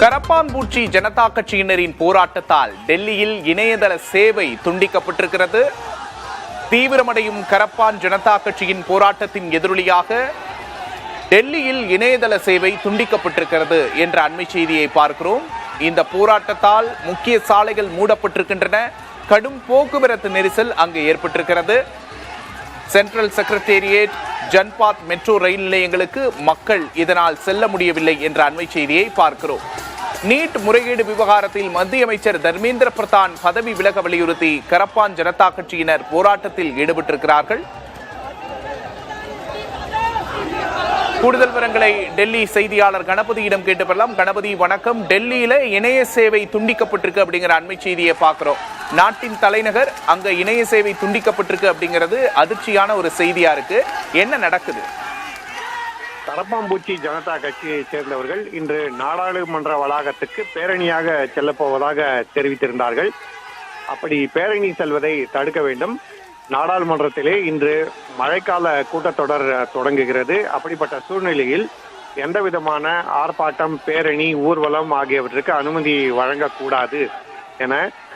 கரப்பான்பூச்சி ஜனதா கட்சியினரின் போராட்டத்தால் டெல்லியில் இணையதள சேவை துண்டிக்கப்பட்டிருக்கிறது. தீவிரமடையும் கரப்பான் ஜனதா கட்சியின் போராட்டத்தின் எதிரொலியாக டெல்லியில் இணையதள சேவை துண்டிக்கப்பட்டிருக்கிறது என்ற அண்மை செய்தியை பார்க்கிறோம். இந்த போராட்டத்தால் முக்கிய சாலைகள் மூடப்பட்டிருக்கின்றன. கடும் போக்குவரத்து நெரிசல் அங்கு ஏற்பட்டிருக்கிறது. Central secretariat, Janpath metro rail நிலையங்களுக்கு மக்கள் இதனால் செல்ல முடியவில்லை என்ற அண்மை செய்தியை பார்க்கிறோம். நீட் முறைகேடு விவகாரத்தில் மத்திய அமைச்சர் தர்மேந்திர பிரதான் பதவி விலக வலியுறுத்தி கரப்பான் ஜனதா கட்சியினர் போராட்டத்தில் ஈடுபட்டிருக்கிறார்கள். கூடுதல் விவரங்களை டெல்லி செய்தியாளர் கணபதியிடம் கேட்டு பெறலாம். கணபதி வணக்கம். டெல்லியில இணைய சேவை துண்டிக்கப்பட்டிருக்கு அப்படிங்கிற அண்மை செய்தியை பார்க்கிறோம். நாட்டின் தலைநகர், அங்க இணைய சேவை துண்டிக்கப்பட்டிருக்கு அப்படிங்கிறது அதிர்ச்சியான ஒரு செய்தியா இருக்கு. என்ன நடக்குது? கரப்பாம்பூச்சி ஜனதா கட்சியை சேர்ந்தவர்கள் இன்று நாடாளுமன்ற வளாகத்துக்கு பேரணியாக செல்லப்போவதாக தெரிவித்திருந்தார்கள். அப்படி பேரணி செல்வதை தடுக்க வேண்டும். நாடாளுமன்றத்திலே இன்று மழைக்கால கூட்டத்தொடர் தொடங்குகிறது. அப்படிப்பட்ட சூழ்நிலையில் எந்த விதமான ஆர்ப்பாட்டம், பேரணி, ஊர்வலம் ஆகியவற்றுக்கு அனுமதி வழங்கக்கூடாது என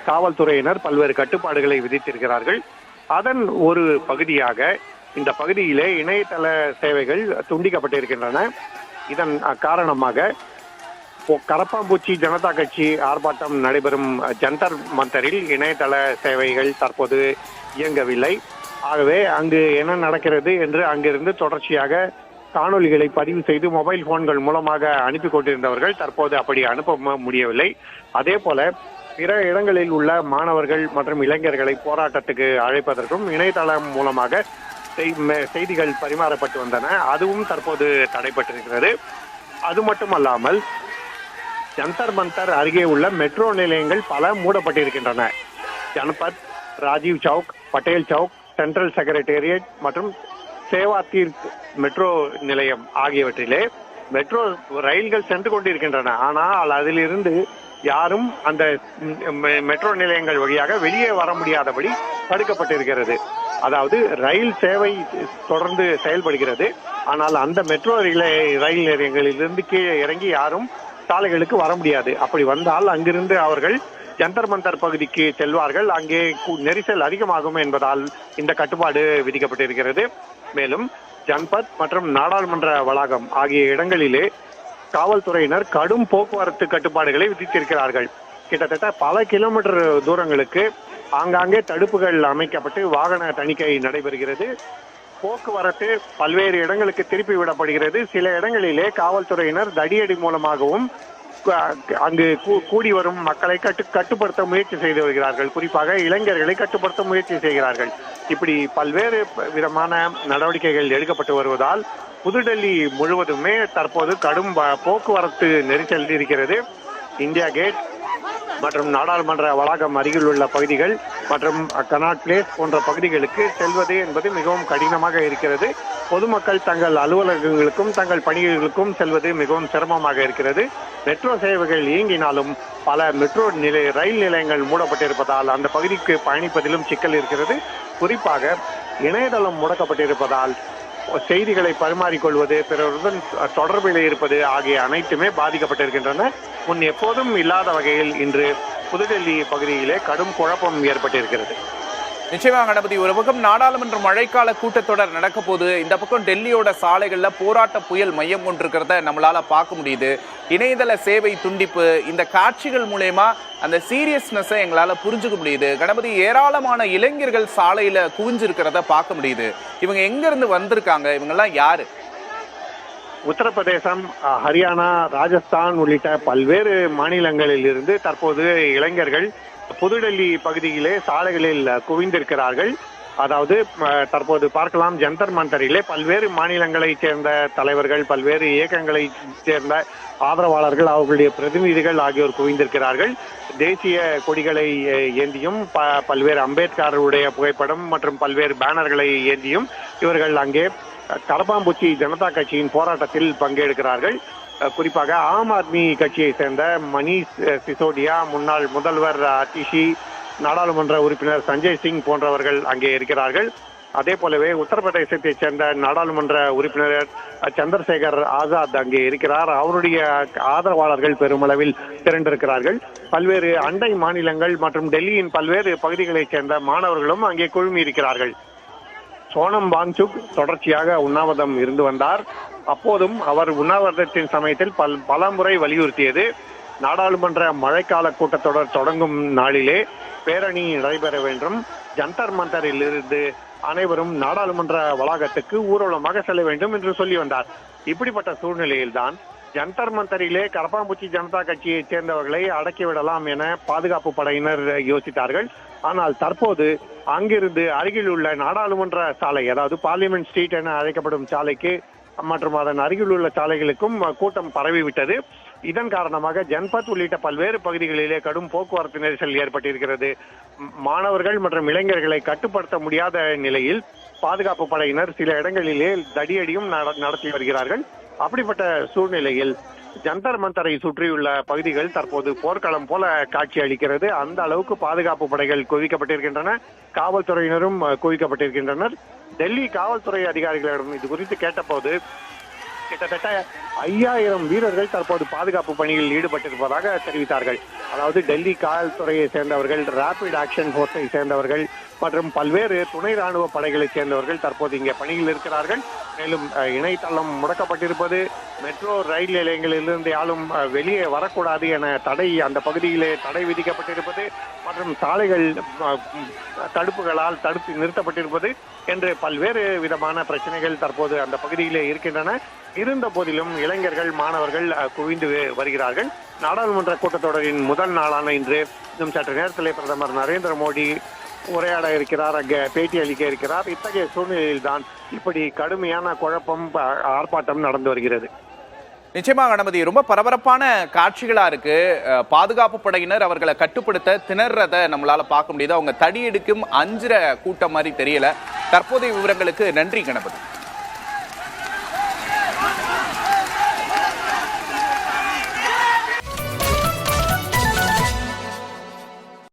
காவல்துறையினர் பல்வேறு கட்டுப்பாடுகளை விதித்திருக்கிறார்கள். அதன் ஒரு பகுதியாக இந்த பகுதியிலே இணையதள சேவைகள் துண்டிக்கப்பட்டிருக்கின்றன. இதன் காரணமாக கரப்பாம்பூச்சி ஜனதா கட்சி ஆர்ப்பாட்டம் நடைபெறும் ஜந்தர் மந்தரில் இணையதள சேவைகள் தற்போது இயங்கவில்லை. ஆகவே அங்கு என்ன நடக்கிறது என்று அங்கிருந்து தொடர்ச்சியாக காணொலிகளை பதிவு செய்து மொபைல் போன்கள் மூலமாக அனுப்பி கொண்டிருந்தவர்கள் தற்போது அப்படி அனுப்ப முடியவில்லை. அதே போல பிற இடங்களில் உள்ள மாணவர்கள் மற்றும் இளைஞர்களை போராட்டத்துக்கு அழைப்பதற்கும் இணையதளம் மூலமாக செய்திகள் பரிமாறப்பட்டு வந்தன. அதுவும் தற்போது தடைப்பட்டிருக்கிறது. அது மட்டுமல்லாமல் ஜந்தர் மந்தர் அருகே உள்ள மெட்ரோ நிலையங்கள் பல மூடப்பட்டிருக்கின்றன. ஜன்பத், ராஜீவ் சவுக், பட்டேல் சவுக், சென்ட்ரல் செக்ரட்டேரியட் மற்றும் சேவா தீர்த் மெட்ரோ நிலையம் ஆகியவற்றிலே மெட்ரோ ரயில்கள் சென்று கொண்டிருக்கின்றன. ஆனால் அதிலிருந்து யாரும் அந்த மெட்ரோ நிலையங்கள் வழியாக வெளியே வர முடியாதபடி தடுக்கப்பட்டிருக்கிறது. அதாவது ரயில் சேவை தொடர்ந்து செயல்படுகிறது. ஆனால் அந்த மெட்ரோ ரயில் நிலையங்களிலிருந்து கீழே இறங்கி யாரும் சாலைகளுக்கு வர முடியாது. அப்படி வந்தால் அங்கிருந்து அவர்கள் ஜந்தர் மந்தர் பகுதிக்கு செல்வார்கள். அங்கே நெரிசல் அதிகமாகும் என்பதால் இந்த கட்டுப்பாடு விதிக்கப்பட்டிருக்கிறது. மேலும் ஜன்பத் மற்றும் நாடாளுமன்ற வளாகம் ஆகிய இடங்களிலே காவல்துறையினர் கடும் போக்குவரத்து கட்டுப்பாடுகளை விதித்திருக்கிறார்கள். கிட்டத்தட்ட பல கிலோமீட்டர் தூரங்களுக்கு ஆங்காங்கே தடுப்புகள் அமைக்கப்பட்டு வாகன தணிக்கை நடைபெறுகிறது. போக்குவரத்து பல்வேறு இடங்களுக்கு திருப்பி விடப்படுகிறது. சில இடங்களிலே காவல்துறையினர் தடியடி மூலமாகவும் அங்கு கூடி வரும் மக்களை கட்டுப்படுத்த முயற்சி செய்து வருகிறார்கள். குறிப்பாக இளைஞர்களை கட்டுப்படுத்த முயற்சி செய்கிறார்கள். இப்படி பல்வேறு விதமான நடவடிக்கைகள் எடுக்கப்பட்டு வருவதால் புதுடெல்லி முழுவதுமே தற்போது கடும் போக்குவரத்து நெரிசல் இருக்கிறது. இந்தியா கேட் மற்றும் நாடாளுமன்ற வளாகம் அருகில் உள்ள பகுதிகள் மற்றும் கனாட் பிளேஸ் போன்ற பகுதிகளுக்கு செல்வது என்பது மிகவும் கடினமாக இருக்கிறது. பொதுமக்கள் தங்கள் அலுவலகங்களுக்கும் தங்கள் பணிகளுக்கும் செல்வது மிகவும் சிரமமாக இருக்கிறது. மெட்ரோ சேவைகள் இயங்கினாலும் பல மெட்ரோ ரயில் நிலையங்கள் மூடப்பட்டிருப்பதால் அந்த பகுதிக்கு பயணிப்பதிலும் சிக்கல் இருக்கிறது. குறிப்பாக இணையதளம் முடக்கப்பட்டிருப்பதால் செய்திகளை பரிமாறிக்கொள்வது, பிறருடன் தொடர்பில் இருப்பது ஆகிய அனைத்துமே பாதிக்கப்பட்டிருக்கின்றன. முன் எப்போதும் இல்லாத வகையில் இன்று புதுடெல்லி பகுதியிலே கடும் குழப்பம் ஏற்பட்டிருக்கிறது. நிச்சயமாக கணபதி, ஒரு பக்கம் நாடாளுமன்ற மழைக்கால கூட்டத்தொடர் நடக்க போது, இந்த பக்கம் டெல்லியோட சாலைகள்ல போராட்ட புயல் மையம் கொண்டிருக்கிறத நம்மளால பார்க்க முடியுது. இணையதள சேவை துண்டிப்பு, இந்த காட்சிகள் மூலமா அந்த சீரியஸ்னஸை எங்களால புரிஞ்சுக்க முடியுது. கணபதி, ஏராளமான இளைஞர்கள் சாலையில குவிஞ்சிருக்கிறத பார்க்க முடியுது. இவங்க எங்க இருந்து வந்திருக்காங்க? இவங்கெல்லாம் யாரு? உத்தரப்பிரதேசம், ஹரியானா, ராஜஸ்தான் உள்ளிட்ட பல்வேறு மாநிலங்களில் இருந்து தற்போது இளைஞர்கள் புதுடெல்லி பகுதியிலே சாலைகளில் குவிந்திருக்கிறார்கள். அதாவது தற்போது பார்க்கலாம், ஜந்தர் மந்தரிலே பல்வேறு மாநிலங்களைச் சேர்ந்த தலைவர்கள், பல்வேறு இயக்கங்களை சேர்ந்த ஆதரவாளர்கள், அவர்களுடைய பிரதிநிதிகள் ஆகியோர் குவிந்திருக்கிறார்கள். தேசிய கொடிகளை ஏந்தியும் பல்வேறு அம்பேத்கருடைய புகைப்படம் மற்றும் பல்வேறு பேனர்களை ஏந்தியும் இவர்கள் அங்கே கரப்பாம்பூச்சி ஜனதா கட்சியின் போராட்டத்தில் பங்கெடுக்கிறார்கள். குறிப்பாக ஆம் ஆத்மி கட்சியை சேர்ந்த மணீஷ் சிசோடியா, முன்னாள் முதல்வர் அத்திஷி, நாடாளுமன்ற உறுப்பினர் சஞ்சய் சிங் போன்றவர்கள் அங்கே இருக்கிறார்கள். அதே போலவே உத்தரப்பிரதேசத்தைச் சேர்ந்த நாடாளுமன்ற உறுப்பினர் சந்திரசேகர் ஆசாத் அங்கே இருக்கிறார். அவருடைய ஆதரவாளர்கள் பெருமளவில் திரண்டிருக்கிறார்கள். பல்வேறு அண்டை மாநிலங்கள் மற்றும் டெல்லியின் பல்வேறு பகுதிகளைச் சேர்ந்த மாணவர்களும் அங்கே குழுமி இருக்கிறார்கள். சோனம் வாங்சுக் தொடர்ச்சியாக உண்ணாவிரதம் இருந்து வந்தார். அப்போதும் அவர் உண்ணாவிரதத்தின் சமயத்தில் பல முறை வலியுறுத்தியது, நாடாளுமன்ற மழைக்கால கூட்டத்தொடர் தொடங்கும் நாளிலே பேரணி நடைபெற வேண்டும், ஜந்தர் மந்தரில் இருந்து அனைவரும் நாடாளுமன்ற வளாகத்துக்கு ஊர்வலமாக செல்ல வேண்டும் என்று சொல்லி வந்தார். இப்படிப்பட்ட சூழ்நிலையில்தான் ஜந்தர் மந்தரிலே கரப்பாம்பூச்சி ஜனதா கட்சியைச் சேர்ந்தவர்களை அடக்கிவிடலாம் என பாதுகாப்பு படையினர் யோசித்தார்கள். ஆனால் தற்போது அங்கிருந்து அருகில் உள்ள நாடாளுமன்ற சாலை, அதாவது பார்லிமெண்ட் ஸ்ட்ரீட் என அழைக்கப்படும் சாலைக்கு மற்றும் அதன் அருகில் உள்ள சாலைகளுக்கும் கூட்டம் பரவிவிட்டது. இதன் காரணமாக ஜன்பத் உள்ளிட்ட பல்வேறு பகுதிகளிலே கடும் போக்குவரத்து நெரிசல் ஏற்பட்டிருக்கிறது. மாணவர்கள் மற்றும் இளைஞர்களை கட்டுப்படுத்த முடியாத நிலையில் பாதுகாப்பு படையினர் சில இடங்களிலே தடியடியும் நடத்தி வருகிறார்கள். அப்படிப்பட்ட சூழ்நிலையில் ஜந்தர் மந்தரை சுற்றியுள்ள பகுதிகள் தற்போது போர்க்களம் போல காட்சி அளிக்கிறது. அந்த அளவுக்கு பாதுகாப்பு படைகள் குவிக்கப்பட்டிருக்கின்றன, காவல்துறையினரும் குவிக்கப்பட்டிருக்கின்றனர். டெல்லி காவல்துறை அதிகாரிகளிடம் இது குறித்து கேட்டபோது கிட்டத்தட்ட 5000 வீரர்கள் தற்போது பாதுகாப்பு பணியில் ஈடுபட்டிருப்பதாக தெரிவித்தார்கள். அதாவது டெல்லி காவல்துறையை சேர்ந்தவர்கள், ராபிட் ஆக்ஷன் போர்ஸை சேர்ந்தவர்கள் மற்றும் பல்வேறு துணை ராணுவ படைகளைச் சேர்ந்தவர்கள் தற்போது இங்கே பணியில் இருக்கிறார்கள். மேலும் இணையதளம் முடக்கப்பட்டிருப்பது, மெட்ரோ ரயில் நிலையங்களிலிருந்து யாரும் வெளியே வரக்கூடாது என அந்த பகுதியிலே தடை விதிக்கப்பட்டிருப்பது மற்றும் சாலைகள் தடுப்புகளால் தடுத்து நிறுத்தப்பட்டிருப்பது என்று பல்வேறு விதமான பிரச்சனைகள் தற்போது அந்த பகுதியிலே இருக்கின்றன. இருந்த போதிலும் இளைஞர்கள், மாணவர்கள் குவிந்து வருகிறார்கள். நாடாளுமன்ற கூட்டத்தொடரின் முதல் நாளான இன்று இன்னும் சற்று நேரத்திலே பிரதமர் நரேந்திர மோடி உரையாட இருக்கிறார், அங்கே பேட்டி அளிக்க இருக்கிறார். இத்தகைய சூழ்நிலையில்தான் இப்படி கடுமையான குழப்பம், ஆர்ப்பாட்டம் நடந்து வருகிறது. நிச்சயமாக அனுமதி, ரொம்ப பரபரப்பான காட்சிகளா இருக்கு. பாதுகாப்பு படையினர் அவர்களை கட்டுப்படுத்த திணறத நம்மளால பார்க்க முடியுது. அவங்க தடி எடுக்கும் அஞ்சுற கூட்டம் மாதிரி தெரியல. தற்போதைய விவரங்களுக்கு நன்றி கணபதி.